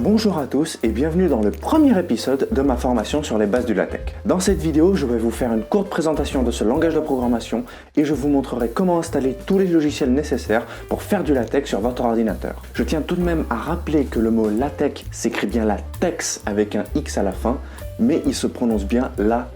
Bonjour à tous et bienvenue dans le premier épisode de ma formation sur les bases du LaTeX. Dans cette vidéo, je vais vous faire une courte présentation de ce langage de programmation et je vous montrerai comment installer tous les logiciels nécessaires pour faire du LaTeX sur votre ordinateur. Je tiens tout de même à rappeler que le mot LaTeX s'écrit bien LaTeX avec un X à la fin, mais il se prononce bien LaTeX.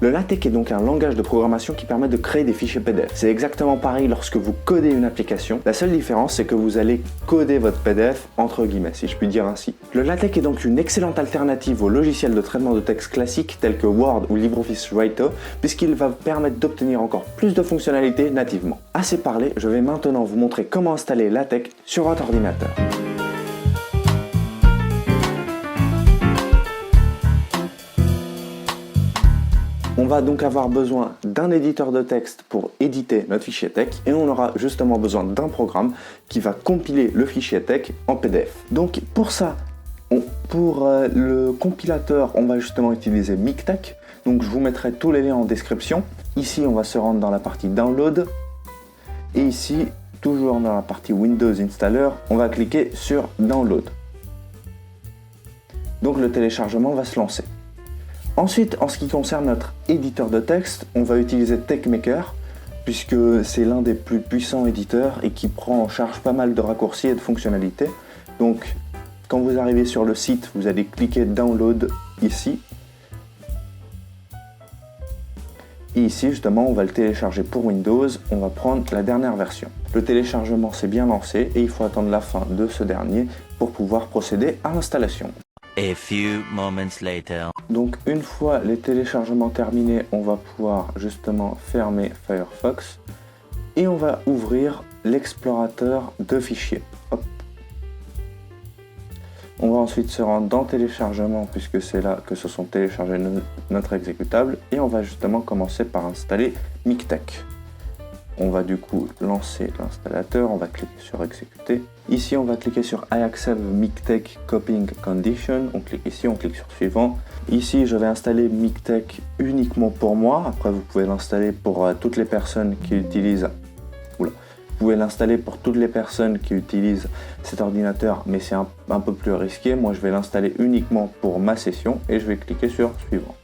Le LaTeX est donc un langage de programmation qui permet de créer des fichiers PDF. C'est exactement pareil lorsque vous codez une application. La seule différence, c'est que vous allez coder votre PDF entre guillemets, si je puis dire ainsi. Le LaTeX est donc une excellente alternative aux logiciels de traitement de texte classiques tels que Word ou LibreOffice Writer, puisqu'il va permettre d'obtenir encore plus de fonctionnalités nativement. Assez parlé, je vais maintenant vous montrer comment installer LaTeX sur votre ordinateur. On va donc avoir besoin d'un éditeur de texte pour éditer notre fichier TeX et on aura justement besoin d'un programme qui va compiler le fichier TeX en PDF. Donc pour ça, pour le compilateur, on va justement utiliser MikTeX. Donc je vous mettrai tous les liens en description. Ici, on va se rendre dans la partie Download et ici, toujours dans la partie Windows Installer, on va cliquer sur Download. Donc le téléchargement va se lancer. Ensuite, en ce qui concerne notre éditeur de texte, on va utiliser TeXmaker puisque c'est l'un des plus puissants éditeurs et qui prend en charge pas mal de raccourcis et de fonctionnalités. Donc, quand vous arrivez sur le site, vous allez cliquer Download ici. Et ici, justement, on va le télécharger pour Windows. On va prendre la dernière version. Le téléchargement s'est bien lancé et il faut attendre la fin de ce dernier pour pouvoir procéder à l'installation. A few moments later. Donc une fois les téléchargements terminés, on va pouvoir justement fermer Firefox et on va ouvrir l'explorateur de fichiers. Hop. On va ensuite se rendre dans téléchargement puisque c'est là que se sont téléchargés notre exécutable et on va justement commencer par installer MikTeX. On va du coup lancer l'installateur, on va cliquer sur exécuter. Ici on va cliquer sur I accept MikTeX copying condition, on clique ici, on clique sur suivant. Ici je vais installer MikTeX uniquement pour moi, après vous pouvez l'installer pour toutes les personnes qui utilisent... Oula. Vous pouvez l'installer pour toutes les personnes qui utilisent cet ordinateur, mais c'est un peu plus risqué. Moi je vais l'installer uniquement pour ma session et je vais cliquer sur suivant.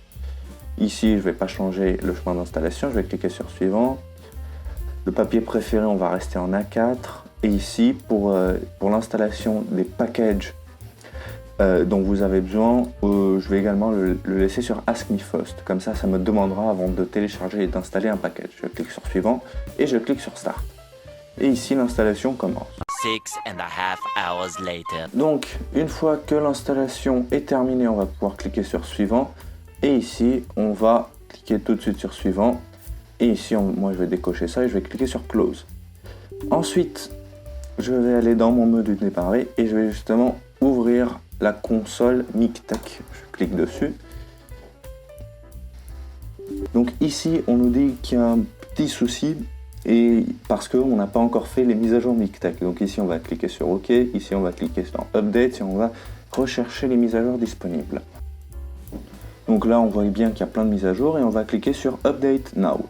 Ici je ne vais pas changer le chemin d'installation, je vais cliquer sur suivant. Le papier préféré, on va rester en A4. Et ici, pour l'installation des packages dont vous avez besoin, je vais également le laisser sur Ask Me First. Comme ça, ça me demandera avant de télécharger et d'installer un package. Je clique sur Suivant et je clique sur Start. Et ici, l'installation commence. 6.5 hours later. Donc, une fois que l'installation est terminée, on va pouvoir cliquer sur Suivant. Et ici, on va cliquer tout de suite sur Suivant. Et ici, moi je vais décocher ça et je vais cliquer sur Close. Ensuite, je vais aller dans mon menu démarrer et je vais justement ouvrir la console MikTeX. Je clique dessus. Donc ici, on nous dit qu'il y a un petit souci et parce qu'on n'a pas encore fait les mises à jour MikTeX. Donc ici, on va cliquer sur OK. Ici, on va cliquer sur Update et on va rechercher les mises à jour disponibles. Donc là, on voit bien qu'il y a plein de mises à jour et on va cliquer sur Update Now.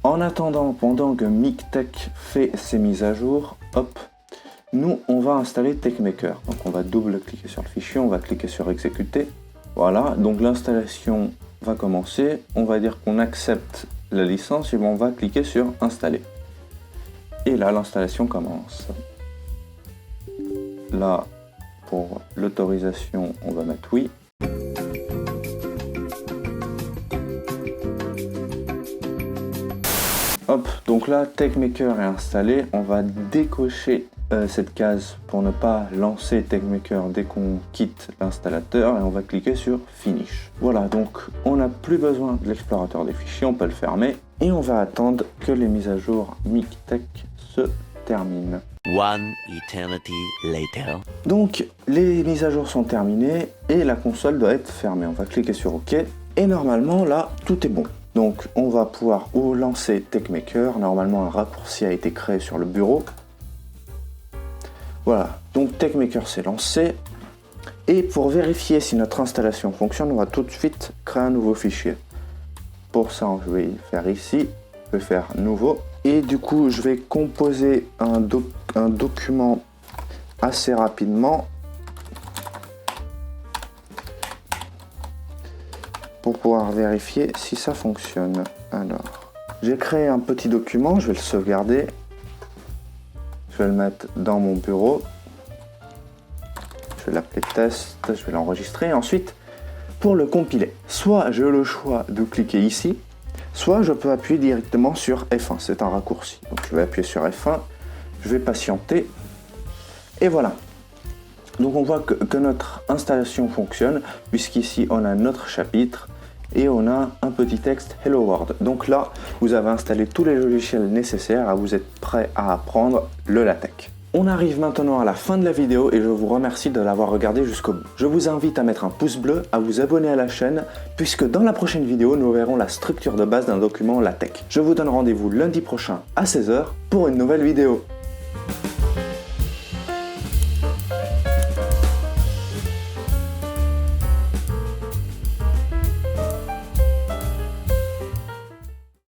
En attendant, pendant que MikTeX fait ses mises à jour, hop, nous, on va installer TeXmaker. Donc on va double-cliquer sur le fichier, on va cliquer sur Exécuter. Voilà, donc l'installation va commencer. On va dire qu'on accepte la licence et on va cliquer sur Installer. Et là, l'installation commence. Là, pour l'autorisation, on va mettre oui. Hop, donc là, TeXmaker est installé. On va décocher cette case pour ne pas lancer TeXmaker dès qu'on quitte l'installateur et on va cliquer sur Finish. Voilà, donc on n'a plus besoin de l'explorateur des fichiers, on peut le fermer et on va attendre que les mises à jour MikTeX se terminent. One eternity later. Donc les mises à jour sont terminées et la console doit être fermée. On va cliquer sur OK et normalement là, tout est bon. Donc on va pouvoir lancer TeXmaker. Normalement un raccourci a été créé sur le bureau. Voilà, donc TeXmaker s'est lancé. Et pour vérifier si notre installation fonctionne, on va tout de suite créer un nouveau fichier. Pour ça, je vais faire ici, je vais faire nouveau. Et du coup, je vais composer un document assez rapidement. pour pouvoir vérifier si ça fonctionne. Alors, j'ai créé un petit document, je vais le sauvegarder. Je vais le mettre dans mon bureau. Je vais l'appeler test, je vais l'enregistrer. Ensuite, pour le compiler, soit j'ai le choix de cliquer ici, soit je peux appuyer directement sur F1. C'est un raccourci. Donc je vais appuyer sur F1, je vais patienter. Et voilà. Donc on voit que notre installation fonctionne, puisqu'ici on a notre chapitre et on a un petit texte Hello World. Donc là, vous avez installé tous les logiciels nécessaires, vous êtes prêt à apprendre le LaTeX. On arrive maintenant à la fin de la vidéo et je vous remercie de l'avoir regardé jusqu'au bout. Je vous invite à mettre un pouce bleu, à vous abonner à la chaîne, puisque dans la prochaine vidéo, nous verrons la structure de base d'un document LaTeX. Je vous donne rendez-vous lundi prochain à 16 h pour une nouvelle vidéo.